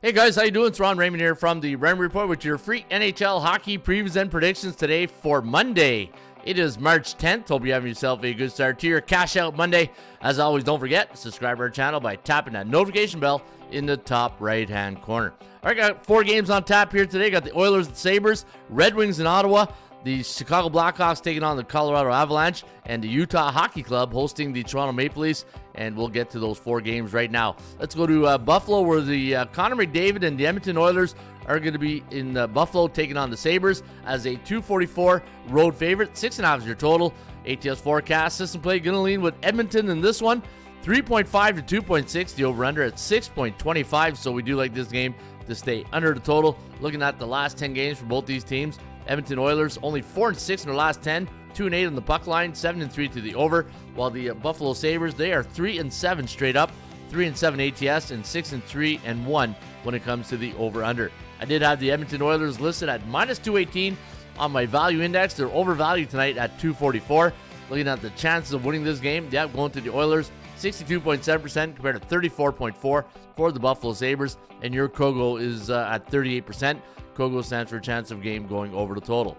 Hey guys, how you doing? It's Raymond here from the Raymond Report with your free NHL hockey previews and predictions today for Monday. It is March 10th. Hope you're having yourself a good start to your Cash Out Monday. As always, don't forget to subscribe to our channel by tapping that notification bell in the top right-hand corner. All right, got 4 games on tap here today. Got the Oilers and Sabres, Red Wings in Ottawa, the Chicago Blackhawks taking on the Colorado Avalanche, and the Utah Hockey Club hosting the Toronto Maple Leafs, and we'll get to those 4 games right now. Let's go to Buffalo, where the Connor McDavid and the Edmonton Oilers are going to be in Buffalo taking on the Sabres as a 244 road favorite. 6.5 is your total. ATS forecast system play going to lean with Edmonton in this one. 3.5 to 2.6, the over-under at 6.25, so we do like this game to stay under the total. Looking at the last 10 games for both these teams, Edmonton Oilers only 4-6 in their last 10, 2-8 on the puck line, 7-3 to the over, while the Buffalo Sabres, they are 3-7 straight up, 3-7 ATS, and 6-3-1 when it comes to the over-under. I did have the Edmonton Oilers listed at minus 218 on my value index. They're overvalued tonight at 244. Looking at the chances of winning this game, yeah, going to the Oilers, 62.7% compared to 34.4% for the Buffalo Sabres, and your Kogo is at 38%. Kogo stands for a chance of game going over the total.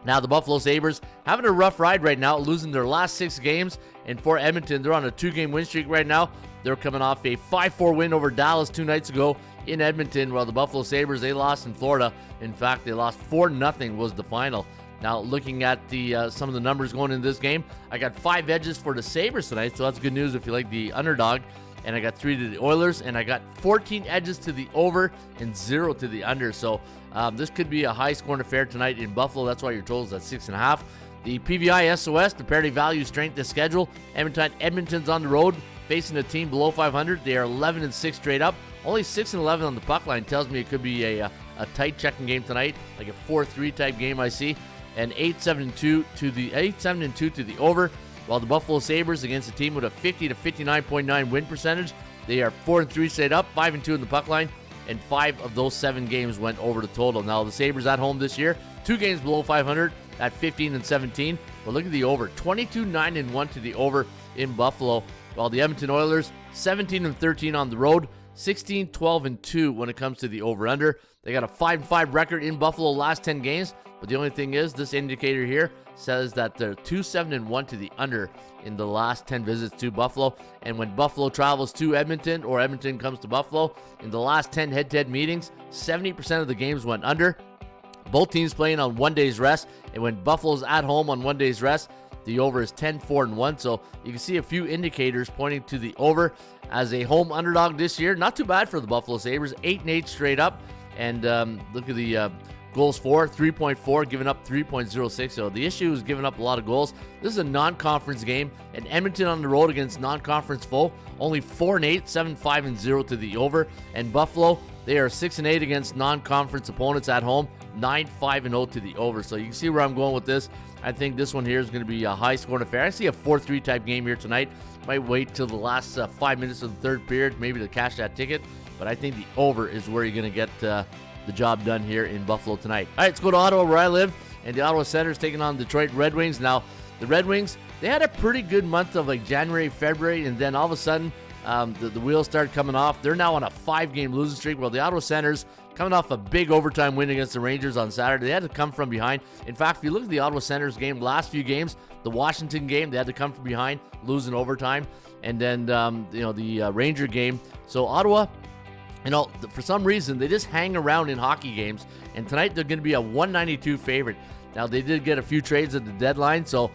Now, the Buffalo Sabres having a rough ride right now, losing their last 6 games, and for Edmonton, they're on a 2-game win streak right now. They're coming off a 5-4 win over Dallas 2 nights ago in Edmonton, while the Buffalo Sabres, they lost in Florida. In fact, they lost 4-0 was the final. Now, looking at the some of the numbers going into this game, I got 5 edges for the Sabres tonight, so that's good news if you like the underdog. And I got 3 to the Oilers, and I got 14 edges to the over and 0 to the under. So this could be a high-scoring affair tonight in Buffalo. That's why your total is at 6.5. The PVI SOS, the parity value strength of schedule. Edmonton's on the road facing a team below 500. They are 11-6 straight up. Only 6-11 on the puck line tells me it could be a tight checking game tonight, like a 4-3 type game I see. And 8-7-2 to the over. While the Buffalo Sabres against a team with a 50 to 59.9 win percentage, they are 4-3 straight up, 5-2 in the puck line, and 5 of those 7 games went over the total. Now the Sabres at home this year, 2 games below 500 at 15-17. But look at the over, 22-9-1 to the over in Buffalo. While the Edmonton Oilers 17-13 on the road, 16-12-2 when it comes to the over/under. They got a 5-5 record in Buffalo last 10 games, but the only thing is this indicator here says that they're 2-7-1 to the under in the last 10 visits to Buffalo. And when Buffalo travels to Edmonton or Edmonton comes to Buffalo, in the last 10 head-to-head meetings, 70% of the games went under. Both teams playing on 1 day's rest, and when Buffalo's at home on 1 day's rest, the over is 10-4-1, so you can see a few indicators pointing to the over as a home underdog this year. Not too bad for the Buffalo Sabres, 8-8 straight up, and look at the goals for, 3.4, giving up 3.06, so the issue is giving up a lot of goals. This is a non-conference game, and Edmonton on the road against non-conference foe, only 4-8, 7-5-0 to the over, and Buffalo, they are 6-8 against non-conference opponents at home, 9-5-0 to the over, so you can see where I'm going with this. I think this one here is going to be a high-scoring affair. I see a 4-3 type game here tonight. Might wait till the last 5 minutes of the third period, maybe to cash that ticket. But I think the over is where you're going to get the job done here in Buffalo tonight. All right, let's go to Ottawa, where I live. And the Ottawa Senators taking on the Detroit Red Wings. Now, the Red Wings, they had a pretty good month of like January, February, and then all of a sudden, the wheels started coming off. They're now on a 5-game losing streak, while the Ottawa Senators, coming off a big overtime win against the Rangers on Saturday, they had to come from behind. In fact, if you look at the Ottawa Senators game, last few games, the Washington game, they had to come from behind, losing overtime, and then the Ranger game. So Ottawa, for some reason, they just hang around in hockey games, and tonight they're going to be a 192 favorite. Now, they did get a few trades at the deadline, so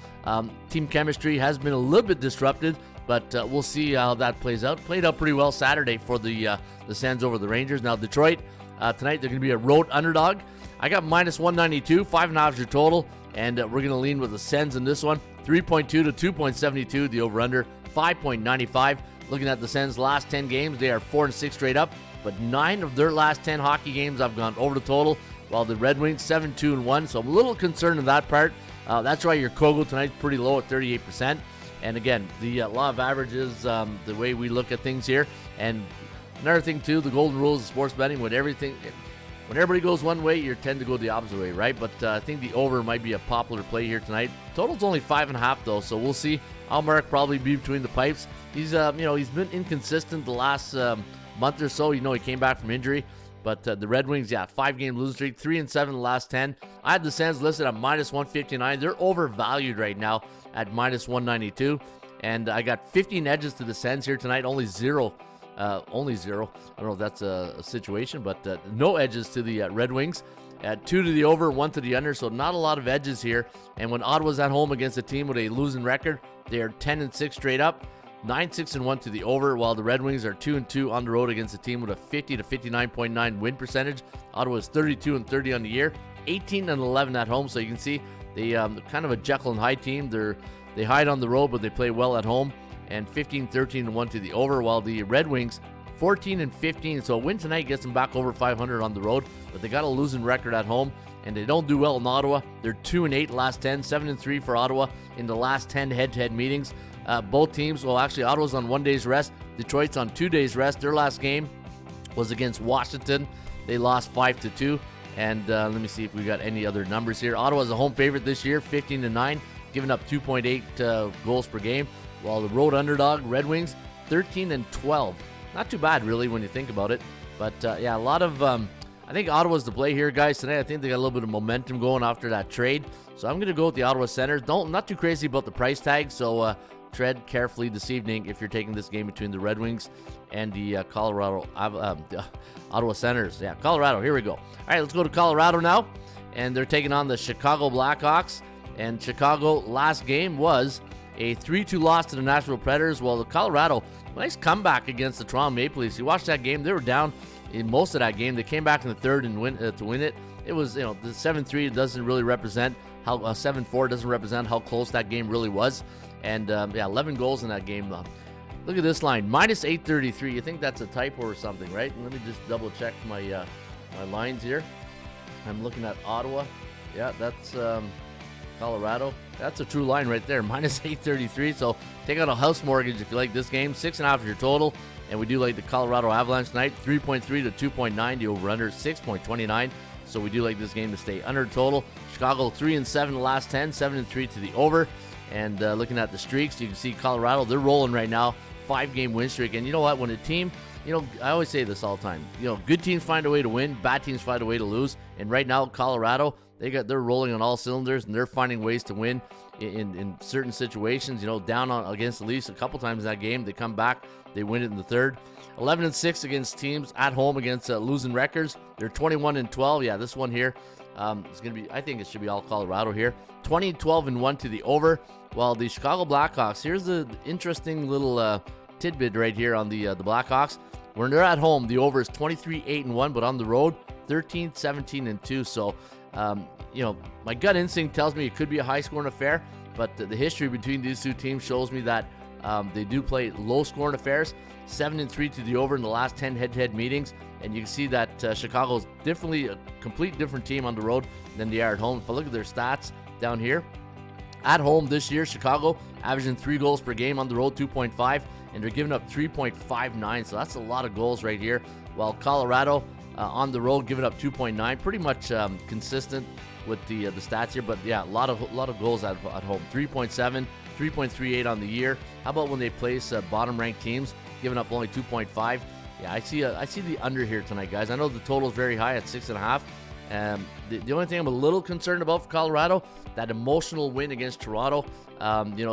team chemistry has been a little bit disrupted, but we'll see how that plays out. Played out pretty well Saturday for the Sens over the Rangers. Now, Detroit, tonight they're going to be a road underdog. I got minus 192, 5.5 is your total, and we're going to lean with the Sens in this one. 3.2 to 2.72, the over-under, 5.95. Looking at the Sens' last 10 games, they are 4-6 straight up, but 9 of their last 10 hockey games have gone over the total, while the Red Wings 7-2-1, so I'm a little concerned in that part. That's why your Kogo tonight's pretty low at 38%. And again, the law of averages, the way we look at things here. And another thing too, the golden rules of sports betting, when everybody goes one way, you tend to go the opposite way, right? But I think the over might be a popular play here tonight. Total's only 5.5 though, so we'll see. Allmark probably be between the pipes. He's been inconsistent the last month or so. He came back from injury. But the Red Wings, 5-game losing streak, 3-7 in the last 10. I had the Sens listed at minus 159. They're overvalued right now at minus 192. And I got 15 edges to the Sens here tonight, only zero. I don't know if that's a situation, but no edges to the Red Wings. 2 to the over, 1 to the under, so not a lot of edges here. And when Ottawa's at home against a team with a losing record, they are 10-6 straight up, 9-6-1 to the over, while the Red Wings are 2-2 on the road against a team with a 50 to 59.9 win percentage. Ottawa is 32-30 on the year, 18-11 at home. So you can see they kind of a Jekyll and Hyde team. They hide on the road, but they play well at home. And 15-13-1 to the over, while the Red Wings 14-15. So a win tonight gets them back over 500 on the road, but they got a losing record at home, and they don't do well in Ottawa. They're 2-8 last 10, 7-3 for Ottawa in the last 10 head-to-head meetings. Both teams, well, actually, Ottawa's on 1 day's rest. Detroit's on 2 days' rest. Their last game was against Washington. They lost 5-2. And let me see if we got any other numbers here. Ottawa's a home favorite this year, 15-9, giving up 2.8 goals per game, while the road underdog, Red Wings, 13-12. Not too bad, really, when you think about it. But, a lot of... I think Ottawa's the play here, guys, tonight. I think they got a little bit of momentum going after that trade. So I'm going to go with the Ottawa Senators. Not too crazy about the price tag, so tread carefully this evening if you're taking this game between the Red Wings and the Ottawa Senators. Yeah, Colorado. Here we go. All right, let's go to Colorado now. And they're taking on the Chicago Blackhawks. And Chicago last game was a 3-2 loss to the Nashville Predators. Well, the Colorado, nice comeback against the Toronto Maple Leafs. You watched that game. They were down in most of that game. They came back in the third and to win it. It was, the 7-3 doesn't really represent how 7-4 doesn't represent how close that game really was. And 11 goals in that game. Look at this line, minus 833. You think that's a typo or something, right? Let me just double check my my lines here. I'm looking at Ottawa. Yeah, that's Colorado. That's a true line right there, minus 833. So take out a house mortgage if you like this game. 6.5 is your total. And we do like the Colorado Avalanche tonight, 3.3 to 2.9. The over-under 6.29. So we do like this game to stay under total. Chicago 3-7 the last 10, 7-3 to the over. And looking at the streaks, you can see Colorado, they're rolling right now, 5-game win streak. And you know what? When a team, I always say this all the time, good teams find a way to win, bad teams find a way to lose. And right now, Colorado, they're rolling on all cylinders, and they're finding ways to win in certain situations. Down against the Leafs a couple times in that game, they come back, they win it in the third. 11-6 against teams at home against losing records. They're 21-12. Yeah, this one here is going to be, I think it should be all Colorado here. 20-12-1 to the over. While the Chicago Blackhawks, here's the interesting little tidbit right here on the Blackhawks. When they're at home, the over is 23-8-1, but on the road, 13-17-2. So, my gut instinct tells me it could be a high-scoring affair, but the history between these two teams shows me that they do play low-scoring affairs. 7-3 to the over in the last 10 head-to-head meetings, and you can see that Chicago's definitely a complete different team on the road than they are at home. If I look at their stats down here, at home this year, Chicago averaging 3 goals per game, on the road 2.5, and they're giving up 3.59, so that's a lot of goals right here. While Colorado on the road giving up 2.9, pretty much consistent with the stats here, but yeah, a lot of goals at home. 3.7, 3.38 on the year. How about when they place bottom-ranked teams, giving up only 2.5? Yeah, I see the under here tonight, guys. I know the total is very high at 6.5. The only thing I'm a little concerned about for Colorado, that emotional win against Toronto.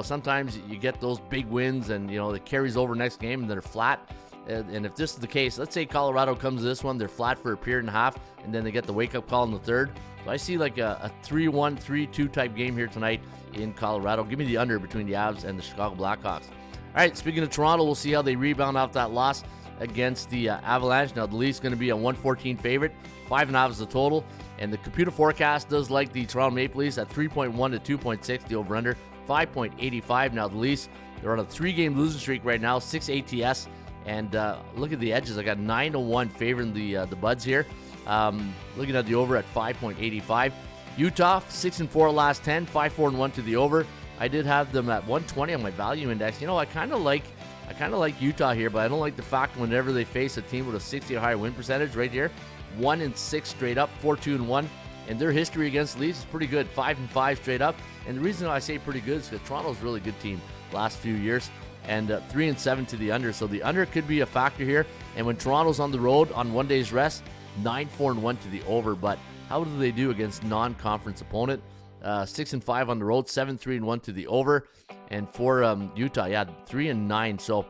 Sometimes you get those big wins and, it carries over next game and they're flat. And if this is the case, let's say Colorado comes to this one, they're flat for a period and a half, and then they get the wake-up call in the third. So I see like a 3-1, 3-2 type game here tonight in Colorado. Give me the under between the Avs and the Chicago Blackhawks. All right, speaking of Toronto, we'll see how they rebound off that loss against the Avalanche. Now, the Leafs going to be a 114 favorite. 5.5 is the total. And the computer forecast does like the Toronto Maple Leafs at 3.1 to 2.6, the over-under, 5.85. Now, the Leafs, they're on a 3-game losing streak right now, 6 ATS. And look at the edges. I got 9-1 favoring the Buds here. Looking at the over at 5.85. Utah, 6-4 last 10, 5-4-1 to the over. I did have them at 120 on my value index. I kind of like Utah here, but I don't like the fact whenever they face a team with a 60 or higher win percentage right here, 1-6 straight up, 4-2-1, and their history against the Leafs is pretty good, 5-5 straight up. And the reason I say pretty good is because Toronto's a really good team last few years. and 3-7 to the under. So the under could be a factor here. And when Toronto's on the road on 1 day's rest, 9-4-1 to the over. But how do they do against non-conference opponent? 6-5 on the road, 7-3-1 to the over. And for Utah, 3-9. So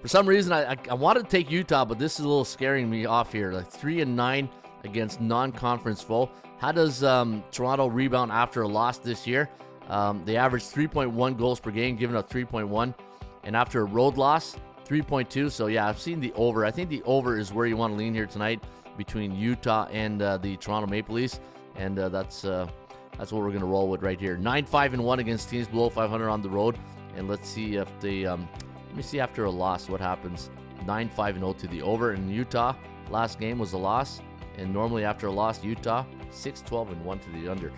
for some reason, I wanted to take Utah, but this is a little scaring me off here. Like 3-9 against non-conference foe. How does Toronto rebound after a loss this year? They averaged 3.1 goals per game, giving up 3.1. And after a road loss, 3.2. So, yeah, I've seen the over. I think the over is where you want to lean here tonight between Utah and the Toronto Maple Leafs. And that's what we're going to roll with right here. 9-5-1 against teams below 500 on the road. And let's see if they, let me see after a loss what happens. 9-5-0 to the over. In Utah, last game was a loss. And normally after a loss, Utah, 6-12-1 to the under.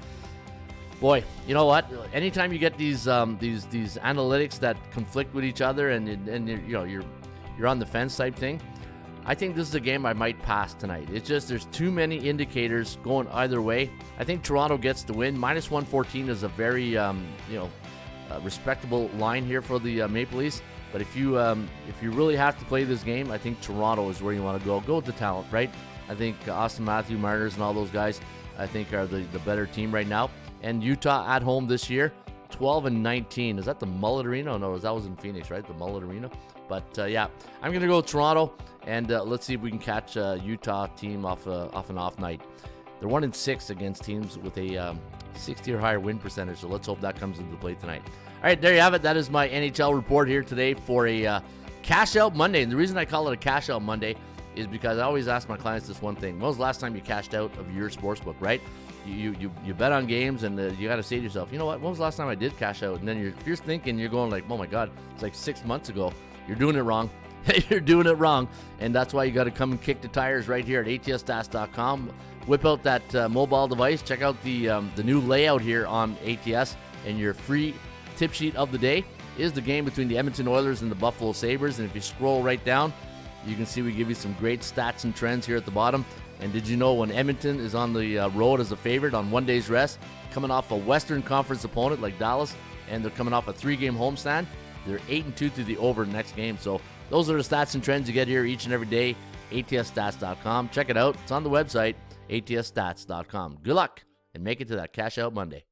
Boy, you know what? Anytime you get these analytics that conflict with each other, and you're on the fence type thing, I think this is a game I might pass tonight. It's just there's too many indicators going either way. I think Toronto gets the win. -114 is a very respectable line here for the Maple Leafs. But if you really have to play this game, I think Toronto is where you want to go. Go with the talent, right? I think Austin Matthews, Martyrs, and all those guys, I think, are the better team right now. And Utah at home this year, 12-19. Is that the Mullet Arena? Oh, no, that was in Phoenix, right? The Mullet Arena. But, I'm going to go with Toronto, and let's see if we can catch a Utah team off an off night. They're 1-6 against teams with a 60 or higher win percentage, so let's hope that comes into play tonight. All right, there you have it. That is my NHL report here today for a Cash Out Monday. And the reason I call it a Cash Out Monday is because I always ask my clients this one thing. When was the last time you cashed out of your sportsbook, right? You bet on games, and you got to say to yourself, you know what? When was the last time I did cash out? And then if you're thinking, you're going like, oh my God, it's like 6 months ago. You're doing it wrong. You're doing it wrong. And that's why you got to come and kick the tires right here at atsstats.com. Whip out that mobile device. Check out the new layout here on ATS. And your free tip sheet of the day is the game between the Edmonton Oilers and the Buffalo Sabres. And if you scroll right down, you can see we give you some great stats and trends here at the bottom. And did you know when Edmonton is on the road as a favorite on 1 day's rest, coming off a Western Conference opponent like Dallas, and they're coming off a 3-game homestand, they're 8-2 to the over next game. So those are the stats and trends you get here each and every day. atsstats.com. Check it out. It's on the website, atsstats.com. Good luck and make it to that Cash Out Monday.